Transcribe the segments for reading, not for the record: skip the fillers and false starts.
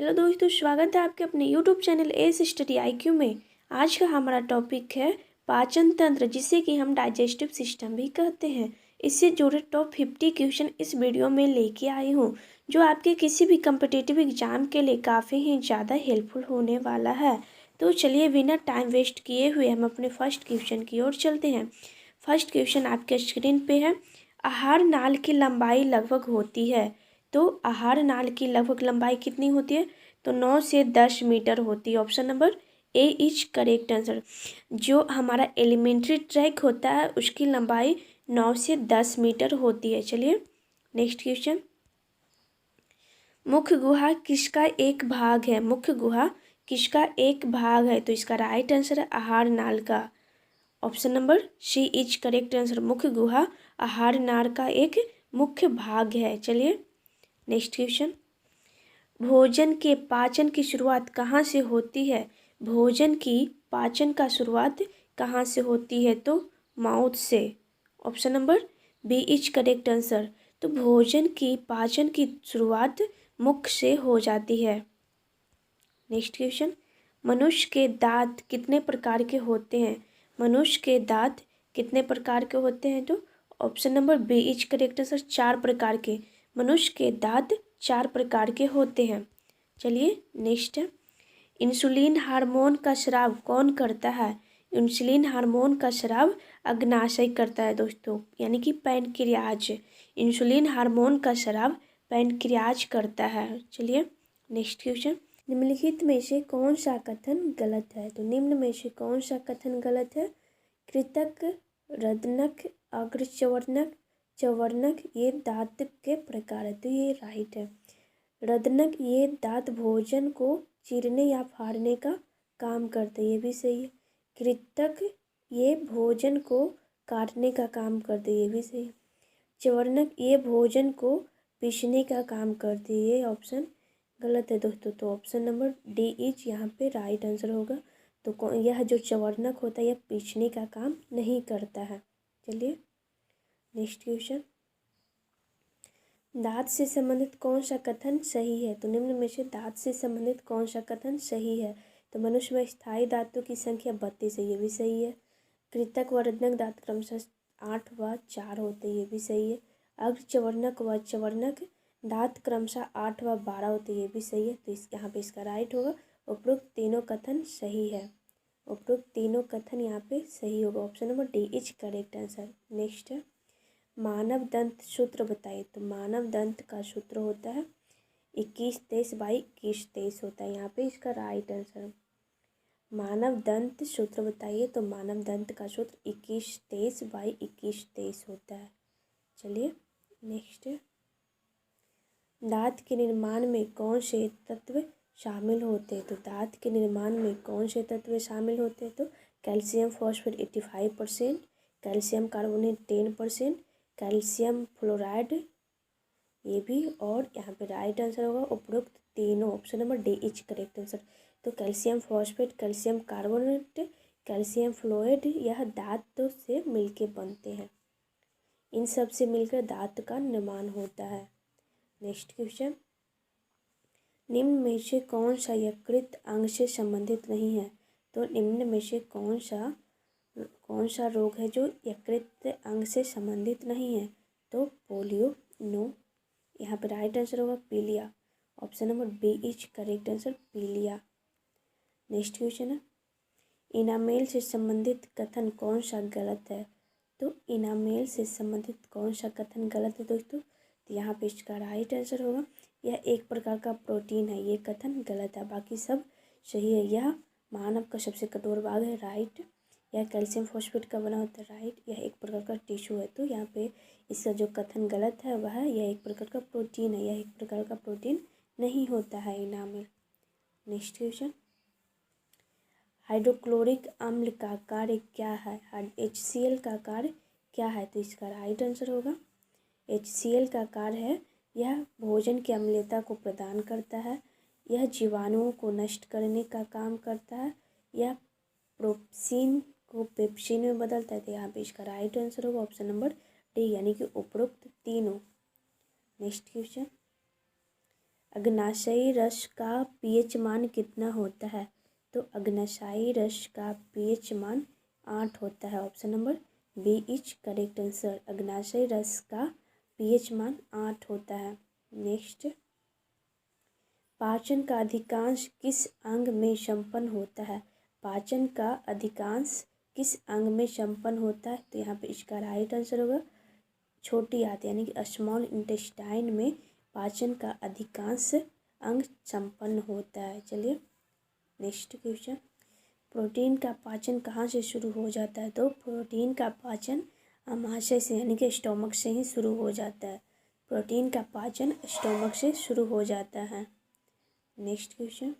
Hello दोस्तों, स्वागत है आपके अपने YouTube channel S study IQ में। आज का हमारा टॉपिक है पाचन तंत्र, जिसे कि हम डाइजेस्टिव सिस्टम भी कहते हैं। इससे जुड़े टॉप 50 क्वेश्चन इस वीडियो में लेके आई हूँ, जो आपके किसी भी कम्पिटिटिव एग्जाम के लिए काफ़ी ही ज़्यादा हेल्पफुल होने वाला है। तो चलिए बिना टाइम वेस्ट किए हुए हम अपने फर्स्ट क्वेश्चन की ओर चलते हैं। फर्स्ट क्वेश्चन आपके स्क्रीन पे है। आहार नाल की लंबाई लगभग होती है। तो आहार नाल की लगभग लंबाई कितनी होती है? तो 9 से 10 मीटर होती है। Option number A is correct answer. जो हमारा एलिमेंट्री ट्रैक होता है उसकी लंबाई 9 से 10 मीटर होती है। चलिए नेक्स्ट क्वेश्चन। मुख्य गुहा किसका एक भाग है? मुख्य गुहा किसका एक भाग है? तो इसका राइट आंसर है आहार नाल का। Option number C is correct answer. मुख्य गुहा आहार नाल का एक मुख्य भाग है। चलिए नेक्स्ट क्वेश्चन। भोजन के पाचन की शुरुआत कहाँ से होती है? भोजन की पाचन का शुरुआत कहाँ से होती है? तो माउथ से। Option number B is correct answer. तो भोजन की पाचन की शुरुआत मुख से हो जाती है। Next question. मनुष्य के दांत कितने प्रकार के होते हैं? मनुष्य के दांत कितने प्रकार के होते हैं? तो option number B is correct answer, 4 प्रकार के। मनुष्य के दांत 4 प्रकार के होते हैं। चलिए नेक्स्ट है। इंसुलिन हार्मोन का स्राव कौन करता है? इंसुलिन हार्मोन का स्राव अग्नाशय करता है दोस्तों, यानी कि पैनक्रियाज। इंसुलिन हार्मोन का स्राव पैनक्रियाज करता है। चलिए नेक्स्ट क्वेश्चन। निम्नलिखित में से कौन सा कथन गलत है? तो निम्न में से कौन सा कथन गलत है? कृतक, रदनक, अग्रचवर्णक, चवर्णक ये दांत के प्रकार है। तो ये राइट है। रदनक ये दांत भोजन को चीरने या फाड़ने का काम करते, ये भी सही है। कृतक ये भोजन को काटने का काम करते, ये भी सही है। चवर्णक ये भोजन को पीसने का काम करते, ये ऑप्शन गलत है दोस्तों। तो ऑप्शन नंबर डी इज यहाँ पे राइट आंसर होगा। तो यह जो चवर्णक होता है यह पीसने का काम नहीं करता है। चलिए नेक्स्ट क्वेश्चन। दांत से संबंधित कौन सा कथन सही है? तो निम्न में से दांत से संबंधित कौन सा कथन सही है? तो मनुष्य में स्थायी दांतों की संख्या 32 है, ये भी सही है। कृतक व रदनक दांत क्रमशः 8 व 4 होते, ये भी सही है। अग्रचवर्णक व चवर्णक दांत क्रमशः 8 व 12 होते, ये भी सही है। तो यहाँ पे इसका राइट होगा। उपरोक्त तीनों कथन सही है। उपरोक्त तीनों कथन यहाँ पे सही होगा। Option number D is correct answer. Next है। मानव दंत सूत्र बताइए। तो मानव दंत का सूत्र होता है 21-23/21-23 होता है। यहाँ पे इसका राइट आंसर। मानव दंत सूत्र बताइए। तो मानव दंत का सूत्र 21-23/21-23 होता है। चलिए नेक्स्ट है। दांत के निर्माण में कौन से तत्व शामिल होते हैं? तो दांत के निर्माण में कौन से तत्व शामिल होते हैं? तो calcium phosphate 85%, calcium carbonate 10%, calcium fluoride ये भी, और यहाँ पे राइट आंसर होगा उपरोक्त तीनों। Option number D is correct answer. तो calcium phosphate, calcium carbonate, calcium fluoride यह दांत से मिलके बनते हैं। इन सब से मिलकर दांत का निर्माण होता है। Next question. निम्न में से कौन सा यकृत अंग से संबंधित नहीं है? तो निम्न में से कौन सा रोग है जो यकृत अंग से संबंधित नहीं है? तो पोलियो नो। यहाँ पे राइट आंसर होगा पीलिया। Option number B is correct answer, पीलिया। नेक्स्ट क्वेश्चन है। इनामेल से संबंधित कथन कौन सा गलत है? तो इनामेल से संबंधित कौन सा कथन गलत है दोस्तों? तो यहाँ पे इसका राइट आंसर होगा यह एक प्रकार का प्रोटीन है, ये कथन गलत है। बाकी सब सही है। यह मानव का सबसे कठोर भाग है, राइट। यह कैल्शियम फॉस्फेट का बना होता है, राइट। यह एक प्रकार का टिश्यू है। तो यहाँ पे इसका जो कथन गलत है वह यह एक प्रकार का प्रोटीन है, यह एक प्रकार का प्रोटीन नहीं होता है इनामेल। Next question. हाइड्रोक्लोरिक अम्ल का कार्य क्या है? HCl का कार्य क्या है? तो इसका राइट आंसर होगा HCl का कार्य है यह भोजन की अम्लता को प्रदान करता है, यह जीवाणुओं को नष्ट करने का काम करता है, यह प्रोप्सिन को पेप्सिन में बदलता है। तो यहाँ पे इसका राइट आंसर होगा ऑप्शन नंबर डी, यानी कि उपरोक्त तीनों। Next question. अग्नाशयी रस का पीएच मान कितना होता है? तो अग्नाशयी रस का पीएच मान 8 होता है। Option number B is correct answer. अग्नाशयी रस का पीएच मान 8 होता है। नेक्स्ट, पाचन का अधिकांश किस अंग में संपन्न होता है? पाचन का अधिकांश किस अंग में संपन्न होता है? तो यहाँ पे इसका राइट आंसर होगा छोटी आंत यानी कि स्मॉल इंटेस्टाइन में पाचन का अधिकांश अंग संपन्न होता है। चलिए नेक्स्ट क्वेश्चन, प्रोटीन का पाचन कहाँ से शुरू हो जाता है? तो प्रोटीन का पाचन आमाशय से यानी कि स्टोमक से ही शुरू हो जाता है। प्रोटीन का पाचन स्टोमक से शुरू हो जाता है। नेक्स्ट क्वेश्चन,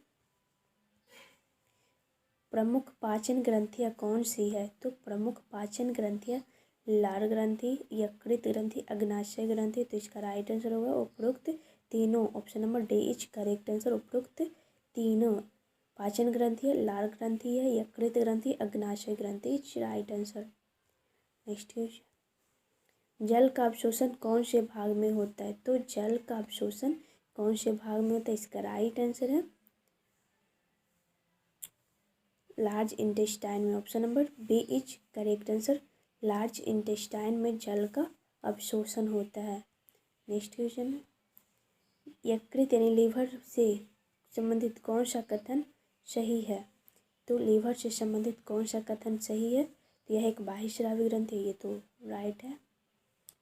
प्रमुख पाचन ग्रंथियाँ कौन सी है? तो प्रमुख पाचन ग्रंथियाँ लार ग्रंथि, यकृत ग्रंथि, अग्नाशय ग्रंथि। तो इसका राइट आंसर होगा उपरोक्त तीनों। Option number D is correct answer. उपरोक्त तीनों पाचन ग्रंथि लार ग्रंथि है, यकृत ग्रंथि, अग्नाशय ग्रंथि is right answer. Next question, जल का अवशोषण कौन से भाग में होता है? तो जल का अवशोषण कौन से भाग में होता है? इसका राइट आंसर है लार्ज इंटेस्टाइन में। Option number B is correct answer. Large intestine में जल का अवशोषण होता है। नेक्स्ट क्वेश्चन है, यकृत यानी लीवर से संबंधित कौन सा कथन सही है? तो लीवर से संबंधित कौन सा कथन सही है? तो यह एक बाह्यस्रावी ग्रंथि है, ये तो राइट है।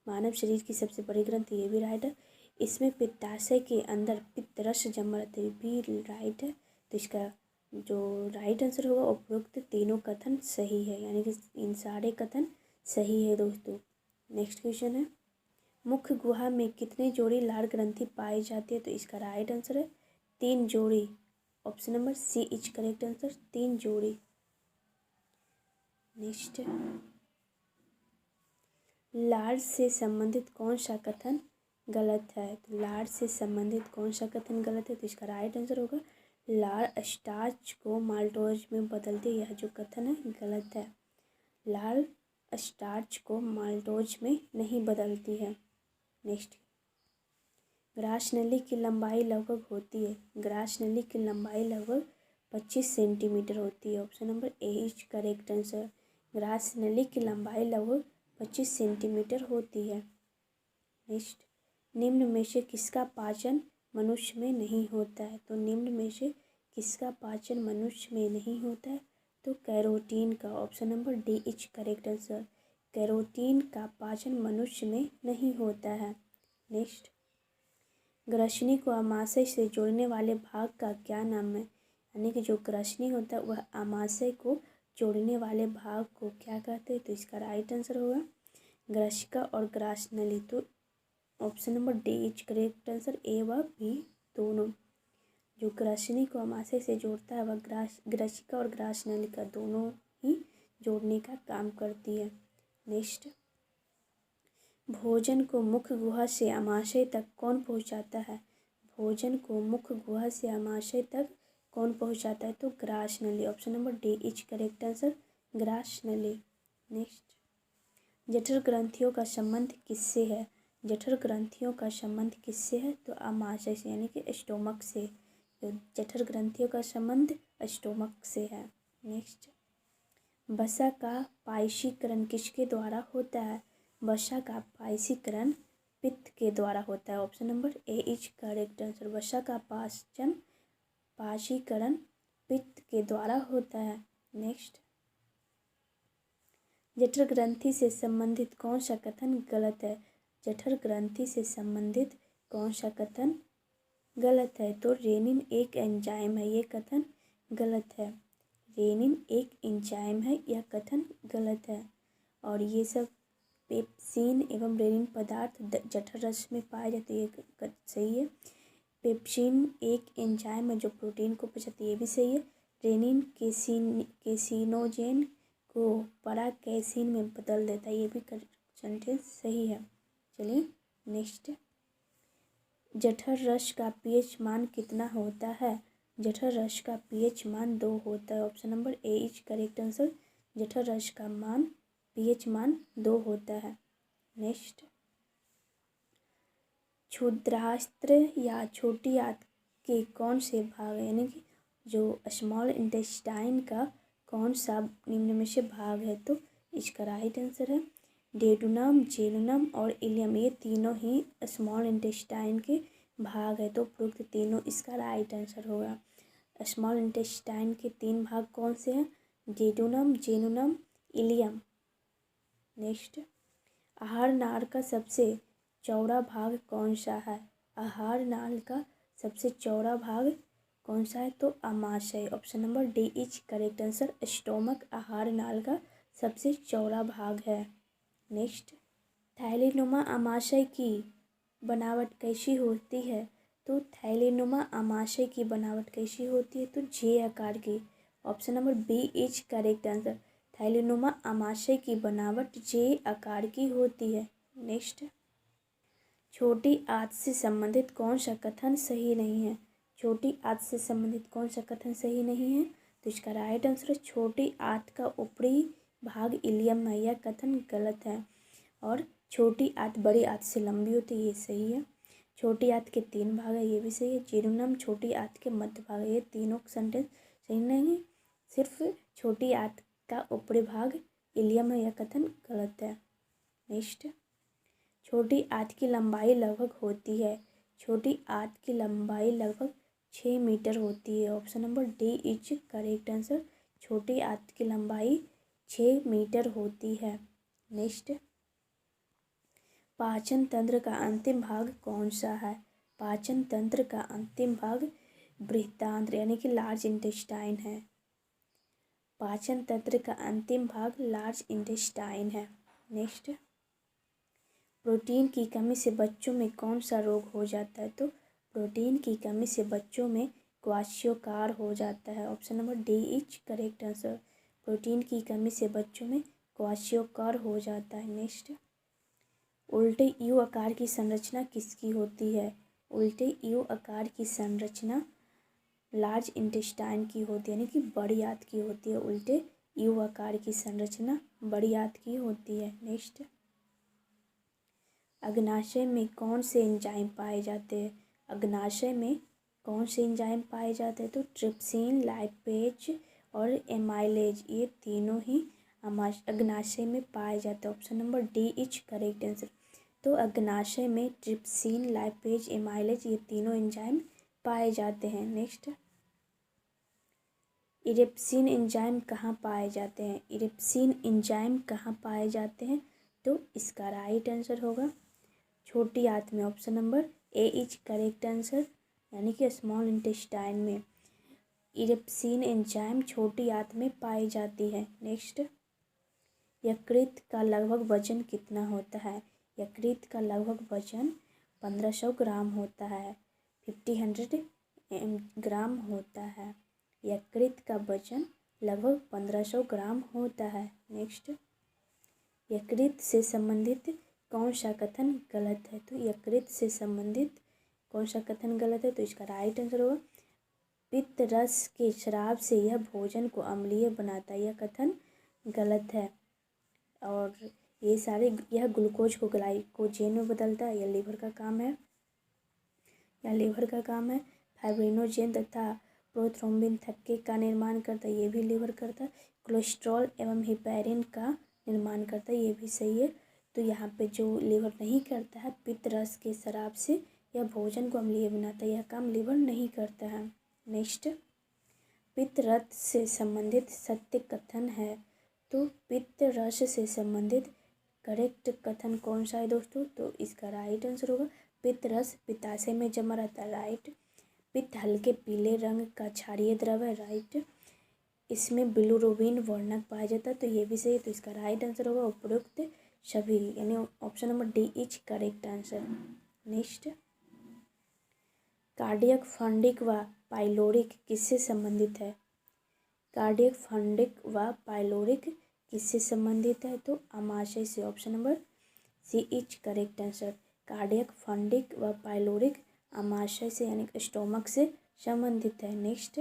मानव शरीर की सबसे बड़ी ग्रंथि, ये भी राइट है। इसमें पित्ताशय के अंदर पित्त रस जमा रहता है, भी राइट है। तो इसका जो राइट आंसर होगा उपरोक्त तीनों कथन सही है, यानी कि इन सारे कथन सही है दोस्तों। नेक्स्ट क्वेश्चन है, मुख्य गुहा में कितनी जोड़ी लार ग्रंथि पाई जाती है? तो इसका राइट आंसर है 3 जोड़ी। Option number C is correct answer, 3 जोड़ी। नेक्स्ट, लार से संबंधित कौन सा कथन गलत है? तो लार से संबंधित कौन सा कथन गलत है? तो इसका राइट आंसर होगा लार स्टार्च को माल्टोज में बदलती है। यह जो कथन है गलत है। लार स्टार्च को माल्टोज में नहीं बदलती है। नेक्स्ट, ग्रास नली की लंबाई लगभग होती है। ग्रास नली की लंबाई लगभग 25 सेंटीमीटर होती है। Option number A is correct answer. Grass नली की लंबाई लगभग 25 सेंटीमीटर होती है। नेक्स्ट, निम्न में से किसका पाचन मनुष्य में नहीं होता है? तो निम्न में से किसका पाचन मनुष्य में नहीं होता है? तो कैरोटीन का। Option number D is correct answer. Carotene का पाचन मनुष्य में नहीं होता है। नेक्स्ट, ग्रसनी को आमाशय से जोड़ने वाले भाग का क्या नाम है? यानी कि जो ग्रसनी होता है वह आमाशय को जोड़ने वाले भाग को क्या कहते हैं? तो इसका राइट आंसर होगा ग्रसिका और ग्रासनली। तो option number D is correct answer, A व बी दोनों। जो ग्रसनी को आमाशय से जोड़ता है वह ग्रसिका और ग्रासनली का दोनों ही जोड़ने का काम करती है। नेक्स्ट, भोजन को मुख्य गुहा से आमाशय तक कौन पहुंचाता है? भोजन को मुख्य गुहा से आमाशय तक कौन पहुंचाता है? तो ग्रासनली। Option number D is correct answer, ग्रासनली। नेक्स्ट, जठर ग्रंथियों का संबंध किससे है? जठर ग्रंथियों का संबंध किससे है? तो आमाशय से यानी कि स्टोमक से। तो जठर ग्रंथियों का संबंध स्टोमक से है। नेक्स्ट, वसा का पायसीकरण किसके द्वारा होता है? वसा का पायसीकरण पित्त के द्वारा होता है। Option number A is correct answer. वसा का पायसीकरण पित्त के द्वारा होता है। नेक्स्ट, जठर ग्रंथि से संबंधित कौन सा कथन गलत है? जठर ग्रंथि से संबंधित कौन सा कथन गलत है? तो रेनिन एक एंजाइम है, ये कथन गलत है। रेनिन एक एंजाइम है, यह कथन गलत है। और ये सब पेप्सिन एवं रेनिन पदार्थ जठर रस में पाए जाते हैं, ये सही है। पेप्सिन एक एंजाइम है जो प्रोटीन को पचाती है, ये भी सही है। रेनिन केसिनोजेन को पराकैसिन में बदल देता है, ये भी सेंटेंस सही है। चलिए नेक्स्ट, जठर रस का पीएच मान कितना होता है? जठर रस का पीएच मान 2 होता है। Option number A is correct answer. जठर रस का पीएच मान 2 होता है। नेक्स्ट, क्षुद्रास्त्र या छोटी आंत के कौन से भाग है, यानी कि जो स्मॉल इंटेस्टाइन का कौन सा निम्न में से भाग है, तो इसका राइट आंसर है डेडुनम, जेनुनम और इलियम। ये तीनों ही स्मॉल इंटेस्टाइन के भाग है, तो उपरोक्त तीनों इसका राइट आंसर होगा। स्मॉल इंटेस्टाइन के 3 भाग कौन से हैं, डेडुनम, जेनुनम, इलियम। नेक्स्ट, आहार नाल का सबसे चौड़ा भाग कौन सा है, आहार नाल का सबसे चौड़ा भाग कौन सा है, तो आमाशय। Option number D is correct answer. Stomach आहार नाल का सबसे चौड़ा भाग है। नेक्स्ट, थैलीनुमा आमाशय की बनावट कैसी होती है, तो थैलीनुमा आमाशय की बनावट कैसी होती है, तो जे आकार की। Option number B is correct answer. थैलीनुमा आमाशय की बनावट जे आकार की होती है। नेक्स्ट, छोटी आंत से संबंधित कौन सा कथन सही नहीं है, छोटी आंत से संबंधित कौन सा कथन सही नहीं है, तो इसका राइट आंसर है छोटी आंत का ऊपरी भाग इलियम है। यह कथन गलत है। और छोटी आंत बड़ी आंत से लंबी होती है, ये सही है। छोटी आंत के 3 भाग है, ये भी सही है। जेरुनम छोटी आंत के मध्य भाग है, ये तीनों सेंटेंस सही नहीं है। सिर्फ छोटी आंत का ऊपरी भाग इलियम है, यह कथन गलत है। नेक्स्ट, छोटी आंत की लंबाई लगभग होती है, छोटी आंत की लंबाई लगभग 6 मीटर होती है। Option number D is correct answer. छोटी आंत की लंबाई 6 मीटर होती है। नेक्स्ट, पाचन तंत्र का अंतिम भाग कौन सा है, पाचन तंत्र का अंतिम भाग बृहदान्त्र यानी कि लार्ज इंटेस्टाइन है। पाचन तंत्र का अंतिम भाग लार्ज इंटेस्टाइन है। नेक्स्ट, प्रोटीन की कमी से बच्चों में कौन सा रोग हो जाता है, तो प्रोटीन की कमी से बच्चों में क्वाशियोकार हो जाता है। Option number D is correct answer. Protein की कमी से बच्चों में क्वाशियोकार हो जाता है। नेक्स्ट, उल्टे यू आकार की संरचना किसकी होती है, उल्टे यू आकार की संरचना लार्ज इंटेस्टाइन की होती है, यानी कि बड़ी आंत की होती है। उल्टे यू आकार की संरचना बड़ी आंत की होती है। नेक्स्ट, अग्नाशय में कौन से एंजाइम पाए जाते हैं, अग्नाशय में कौन से एंजाइम पाए जाते हैं, तो ट्रिप्सिन, लाइपेज और एमाइलेज, ये तीनों ही अग्नाशय में पाए जाते हैं। Option number D is correct answer. तो अग्नाशय में ट्रिप्सिन, लाइपेज, एमाइलेज, ये तीनों एंजाइम पाए जाते हैं। नेक्स्ट, इरिप्सिन एंजाइम कहाँ पाए जाते हैं, इरिप्सिन एंजाइम कहाँ पाए जाते हैं, तो इसका राइट आंसर होगा छोटी आंत में। Option number A is correct answer, यानी कि स्मॉल इंटेस्टाइन में इरिप्सिन एंजाइम छोटी आंत में पाई जाती है। नेक्स्ट, यकृत का लगभग वजन कितना होता है, यकृत का लगभग वजन 1500 ग्राम होता है, 1500 ग्राम होता है। यकृत का वजन लगभग 1500 ग्राम होता है। नेक्स्ट, यकृत से संबंधित कौन सा कथन गलत है, तो यकृत से संबंधित कौन सा कथन गलत है, तो इसका राइट आंसर होगा पित्त रस के शराब से यह भोजन को अम्लीय बनाता है, यह कथन गलत है। और ये सारे यह ग्लूकोज को ग्लाइकोजेन में बदलता है, यह लीवर का काम है, यह लीवर का काम है। फाइब्रिनोजेन तथा प्रोथ्रोम्बिन थक्के का निर्माण करता है, ये भी लीवर करता है। कोलेस्ट्रॉल एवं हिपैरिन का निर्माण करता है, ये भी सही है। तो यहाँ पे जो लीवर नहीं करता है, पित्त रस के शराब से यह भोजन को अम्लीय बनाता है, यह काम लीवर नहीं करता है। नेक्स्ट, पित्त रस से संबंधित सत्य कथन है, तो पित्त रस से संबंधित करेक्ट कथन कौन सा है दोस्तों, तो इसका राइट आंसर होगा पित्त रस पित्ताशय में जमा रहता है, राइट। पित्त हल्के पीले रंग का क्षारीय द्रव है, राइट। इसमें बिलिरुबिन वर्णक पाया जाता है, तो ये भी सही है। तो इसका राइट आंसर होगा उपरोक्त सभी, यानी option number D is correct answer. Next, cardiac fundic व पाइलोरिक किससे संबंधित है, कार्डियक फंडिक व पाइलोरिक किससे संबंधित है, तो आमाशय से। Option number C is correct answer. Cardiac fundic व पाइलोरिक आमाशय से यानी स्टोमक से संबंधित है। नेक्स्ट,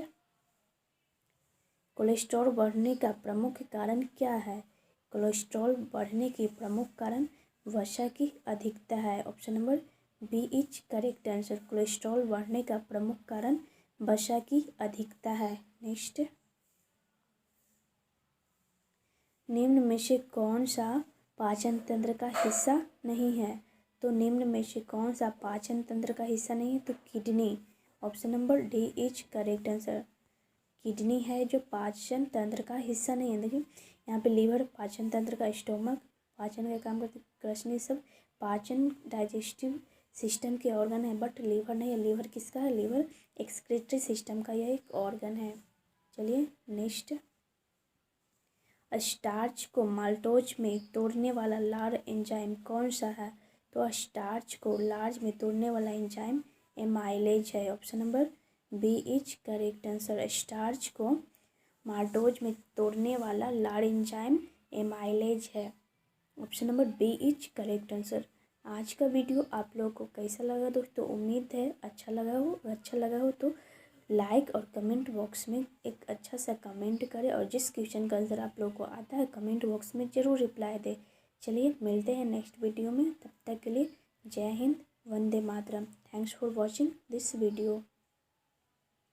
कोलेस्ट्रॉल बढ़ने का प्रमुख कारण क्या है, कोलेस्ट्रॉल बढ़ने की प्रमुख कारण वसा की अधिकता है। Option number B is correct answer. Cholesterol बढ़ने का प्रमुख कारण वसा की अधिकता है। नेक्स्ट, निम्न में से कौन सा पाचन तंत्र का हिस्सा नहीं है? तो निम्न में से कौन सा पाचन तंत्र का हिस्सा नहीं है? तो kidney. Option number D is correct answer. Kidney है जो पाचन तंत्र का हिस्सा नहीं है। देखिए यहाँ पे लीवर पाचन तंत्र का, स्टोमक पाचन का काम करते, कृष्ण सब पाचन डाइजेस्टिव सिस्टम के ऑर्गन है, बट लीवर नहीं है। लीवर किसका है? लीवर एक्सक्रीटरी सिस्टम का यह एक ऑर्गन है। चलिए नेक्स्ट, स्टार्च को माल्टोज में तोड़ने वाला लार एंजाइम कौन सा है? तो स्टार्च को लार्ज में तोड़ने वाला एंजाइम एमाइलेज है। Option number B is correct answer. Starch को माल्टोज में तोड़ने वाला लार एंजाइम एमाइलेज है। Option number B is correct answer. आज का वीडियो आप लोगों को कैसा लगा दोस्तों? उम्मीद है अच्छा लगा हो। अच्छा लगा हो तो लाइक और कमेंट बॉक्स में एक अच्छा सा कमेंट करें, और जिस क्वेश्चन का आंसर आप लोगों को आता है कमेंट बॉक्स में ज़रूर रिप्लाई दें। चलिए मिलते हैं नेक्स्ट वीडियो में, तब तक के लिए जय हिंद, वंदे मातरम। Thanks for watching this video.